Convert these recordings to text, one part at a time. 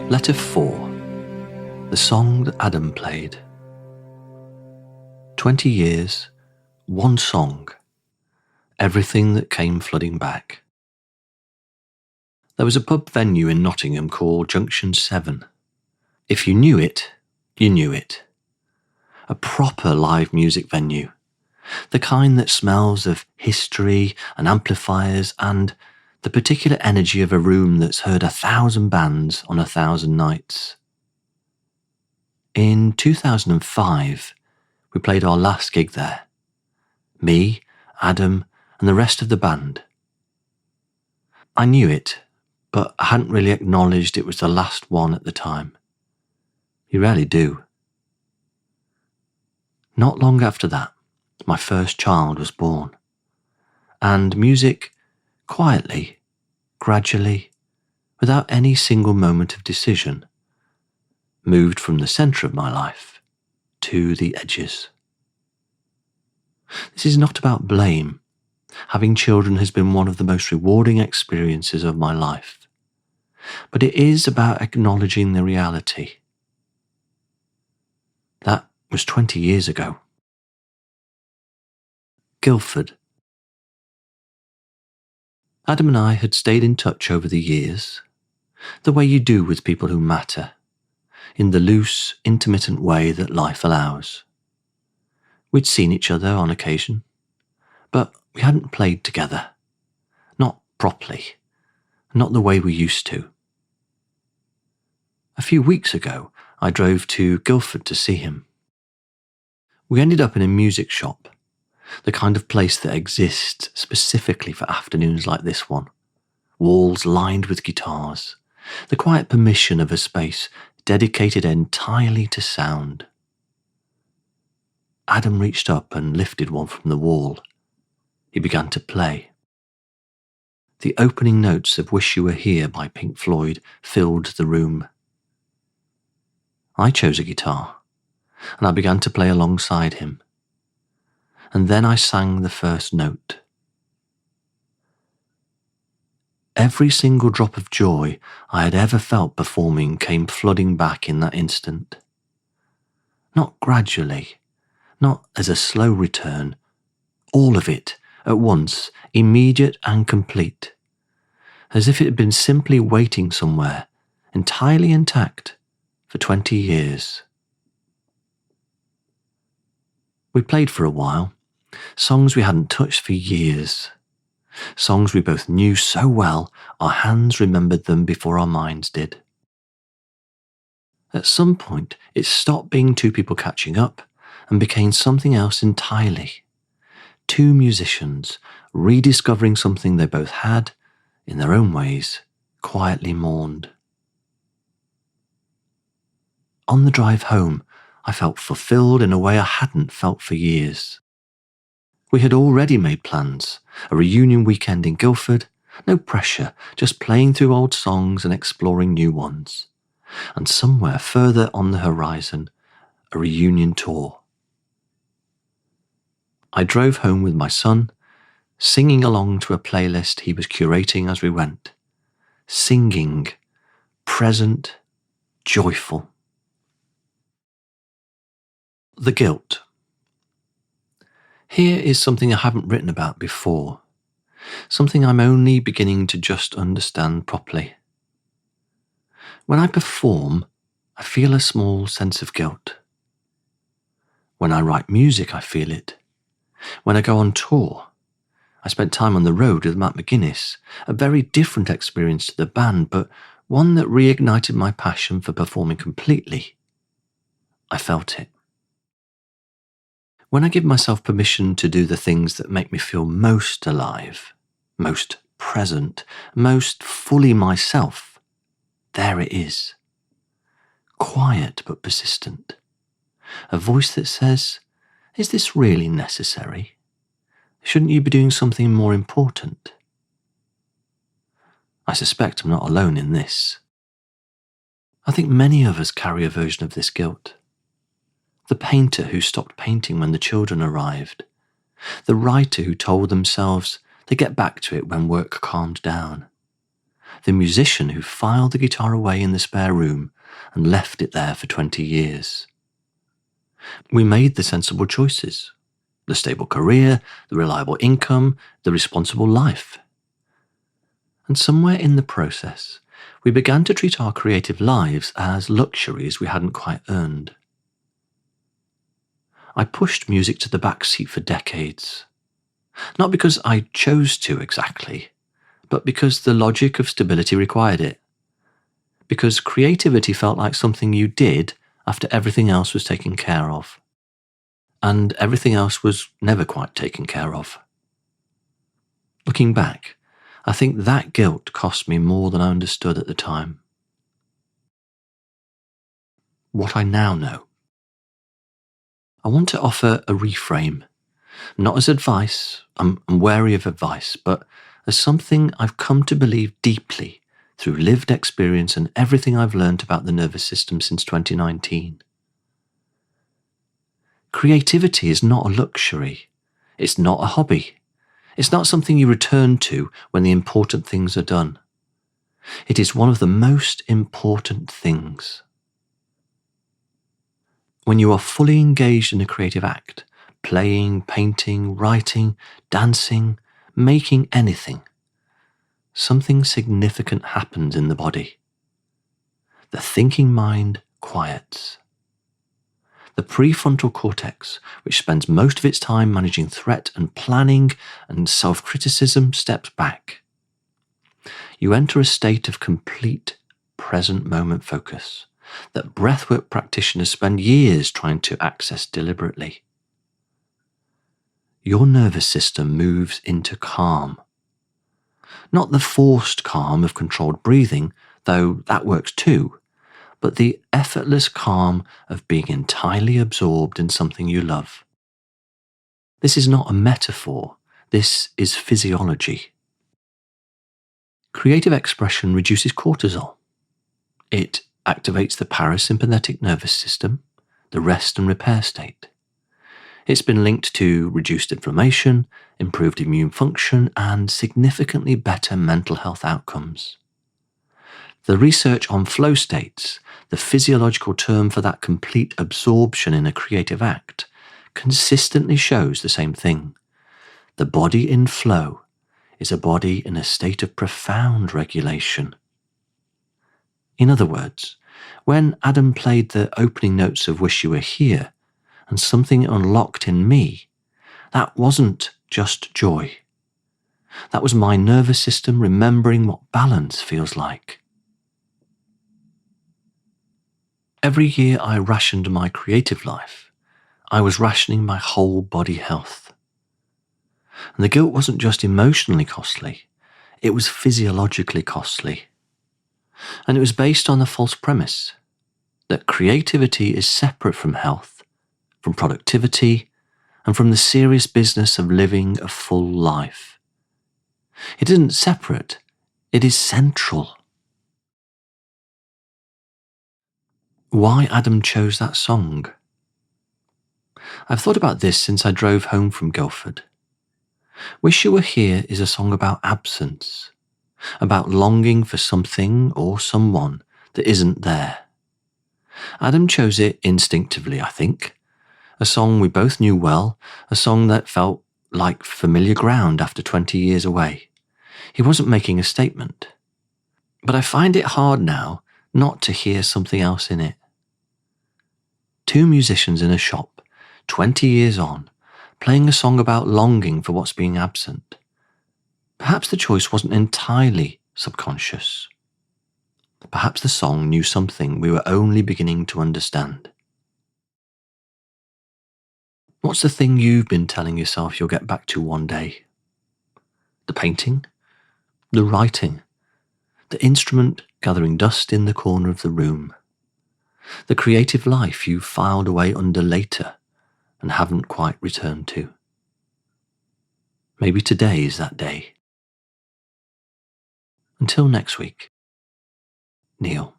Letter 4. The song that Adam played. 20 years, one song, everything that came flooding back. There was a pub venue in Nottingham called Junction 7. If you knew it, you knew it. A proper live music venue, the kind that smells of history and amplifiers and the particular energy of a room that's heard 1,000 bands on 1,000 nights. In 2005, we played our last gig there. Me, Adam, and the rest of the band. I knew it, but I hadn't really acknowledged it was the last one at the time. You rarely do. Not long after that, my first child was born. And music, quietly, gradually, without any single moment of decision, moved from the centre of my life to the edges. This is not about blame. Having children has been one of the most rewarding experiences of my life. But it is about acknowledging the reality. That was 20 years ago. Guildford. Adam and I had stayed in touch over the years, the way you do with people who matter, in the loose, intermittent way that life allows. We'd seen each other on occasion, but we hadn't played together. Not properly, not the way we used to. A few weeks ago, I drove to Guildford to see him. We ended up in a music shop, the kind of place that exists specifically for afternoons like this one. Walls lined with guitars, the quiet permission of a space dedicated entirely to sound. Adam reached up and lifted one from the wall. He began to play. The opening notes of Wish You Were Here by Pink Floyd filled the room. I chose a guitar, and I began to play alongside him. And then I sang the first note. Every single drop of joy I had ever felt performing came flooding back in that instant. Not gradually, not as a slow return, all of it at once, immediate and complete, as if it had been simply waiting somewhere, entirely intact, for 20 years. We played for a while, songs we hadn't touched for years, songs we both knew so well our hands remembered them before our minds did. At some point, it stopped being two people catching up and became something else entirely. Two musicians rediscovering something they both had, in their own ways, quietly mourned. On the drive home, I felt fulfilled in a way I hadn't felt for years. We had already made plans, a reunion weekend in Guildford, no pressure, just playing through old songs and exploring new ones. And somewhere further on the horizon, a reunion tour. I drove home with my son, singing along to a playlist he was curating as we went. Singing, present, joyful. The guilt. Here is something I haven't written about before, something I'm only beginning to just understand properly. When I perform, I feel a small sense of guilt. When I write music, I feel it. When I go on tour, I spent time on the road with Matt McGuinness, a very different experience to the band, but one that reignited my passion for performing completely. I felt it. When I give myself permission to do the things that make me feel most alive, most present, most fully myself, there it is. Quiet but persistent. A voice that says, is this really necessary? Shouldn't you be doing something more important? I suspect I'm not alone in this. I think many of us carry a version of this guilt. The painter who stopped painting when the children arrived. The writer who told themselves they'd get back to it when work calmed down. The musician who filed the guitar away in the spare room and left it there for 20 years. We made the sensible choices. The stable career, the reliable income, the responsible life. And somewhere in the process, we began to treat our creative lives as luxuries we hadn't quite earned. I pushed music to the back seat for decades. Not because I chose to exactly, but because the logic of stability required it. Because creativity felt like something you did after everything else was taken care of. And everything else was never quite taken care of. Looking back, I think that guilt cost me more than I understood at the time. What I now know. I want to offer a reframe, not as advice, I'm wary of advice, but as something I've come to believe deeply through lived experience and everything I've learned about the nervous system since 2019. Creativity is not a luxury. It's not a hobby. It's not something you return to when the important things are done. It is one of the most important things. When you are fully engaged in a creative act, playing, painting, writing, dancing, making anything, something significant happens in the body. The thinking mind quiets. The prefrontal cortex, which spends most of its time managing threat and planning and self-criticism, steps back. You enter a state of complete present moment focus that breathwork practitioners spend years trying to access deliberately. Your nervous system moves into calm. Not the forced calm of controlled breathing, though that works too, but the effortless calm of being entirely absorbed in something you love. This is not a metaphor, this is physiology. Creative expression reduces cortisol. It activates the parasympathetic nervous system, the rest and repair state. It's been linked to reduced inflammation, improved immune function, and significantly better mental health outcomes. The research on flow states, the physiological term for that complete absorption in a creative act, consistently shows the same thing. The body in flow is a body in a state of profound regulation. In other words, when Adam played the opening notes of Wish You Were Here, and something unlocked in me, that wasn't just joy. That was my nervous system remembering what balance feels like. Every year I rationed my creative life, I was rationing my whole body health. And the guilt wasn't just emotionally costly, it was physiologically costly. And it was based on the false premise that creativity is separate from health, from productivity, and from the serious business of living a full life. It isn't separate, it is central. Why Adam chose that song? I've thought about this since I drove home from Guildford. Wish You Were Here is a song about absence, about longing for something or someone that isn't there. Adam chose it instinctively, I think. A song we both knew well, a song that felt like familiar ground after 20 years away. He wasn't making a statement. But I find it hard now not to hear something else in it. Two musicians in a shop, 20 years on, playing a song about longing for what's being absent. Perhaps the choice wasn't entirely subconscious. Perhaps the song knew something we were only beginning to understand. What's the thing you've been telling yourself you'll get back to one day? The painting? The writing? The instrument gathering dust in the corner of the room? The creative life you filed away under later and haven't quite returned to? Maybe today is that day. Until next week, Neil.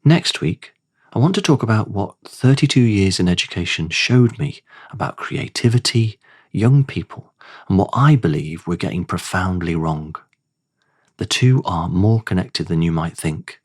Next week, I want to talk about what 32 years in education showed me about creativity, young people, and what I believe we're getting profoundly wrong. The two are more connected than you might think.